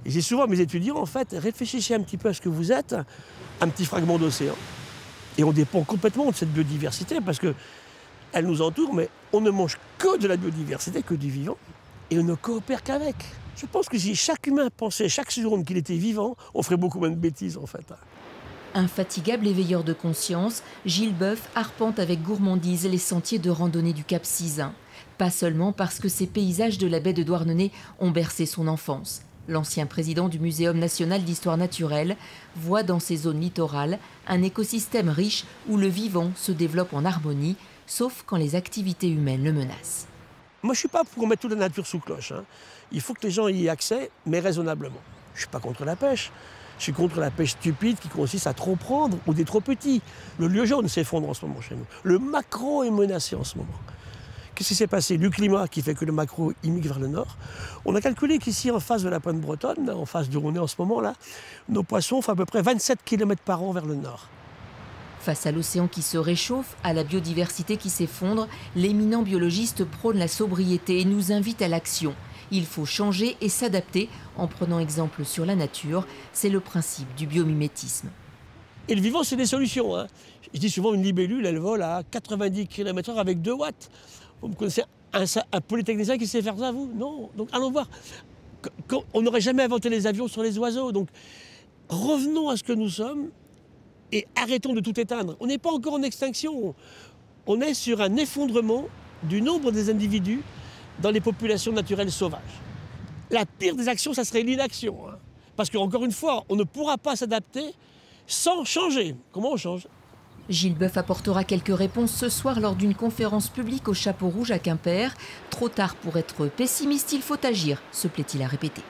Et j'ai souvent à mes étudiants, en fait, réfléchissez un petit peu à ce que vous êtes, un petit fragment d'océan. Et on dépend complètement de cette biodiversité parce qu'elle nous entoure, mais on ne mange que de la biodiversité, que du vivant, et on ne coopère qu'avec. Je pense que si chaque humain pensait chaque seconde qu'il était vivant, on ferait beaucoup moins de bêtises, en fait. Infatigable éveilleur de conscience, Gilles Boeuf arpente avec gourmandise les sentiers de randonnée du Cap Sizun. Pas seulement parce que ces paysages de la baie de Douarnenez ont bercé son enfance. L'ancien président du Muséum national d'histoire naturelle voit dans ces zones littorales un écosystème riche où le vivant se développe en harmonie, sauf quand les activités humaines le menacent. Moi, je ne suis pas pour mettre toute la nature sous cloche. Il faut que les gens y aient accès, mais raisonnablement. Je ne suis pas contre la pêche. Je suis contre la pêche stupide qui consiste à trop prendre ou des trop petits. Le lieu jaune s'effondre en ce moment chez nous. Le maquereau est menacé en ce moment. Qu'est-ce qui s'est passé? Du climat qui fait que le maquereau immigre vers le nord. On a calculé qu'ici, en face de la pointe bretonne, en face d'où on est en ce moment, là, nos poissons font à peu près 27 km par an vers le nord. Face à l'océan qui se réchauffe, à la biodiversité qui s'effondre, l'éminent biologiste prône la sobriété et nous invite à l'action. Il faut changer et s'adapter en prenant exemple sur la nature. C'est le principe du biomimétisme. Et le vivant, c'est des solutions. Je dis souvent, une libellule, elle vole à 90 km/h avec 2 watts. Vous me connaissez un polytechnicien qui sait faire ça, vous? Non. Donc allons voir. On n'aurait jamais inventé les avions sur les oiseaux. Donc revenons à ce que nous sommes et arrêtons de tout éteindre. On n'est pas encore en extinction. On est sur un effondrement du nombre des individus dans les populations naturelles sauvages. La pire des actions, ça serait l'inaction. Parce qu'encore une fois, on ne pourra pas s'adapter sans changer. Comment on change? Gilles Boeuf apportera quelques réponses ce soir lors d'une conférence publique au Chapeau Rouge à Quimper. Trop tard pour être pessimiste, il faut agir, se plaît-il à répéter.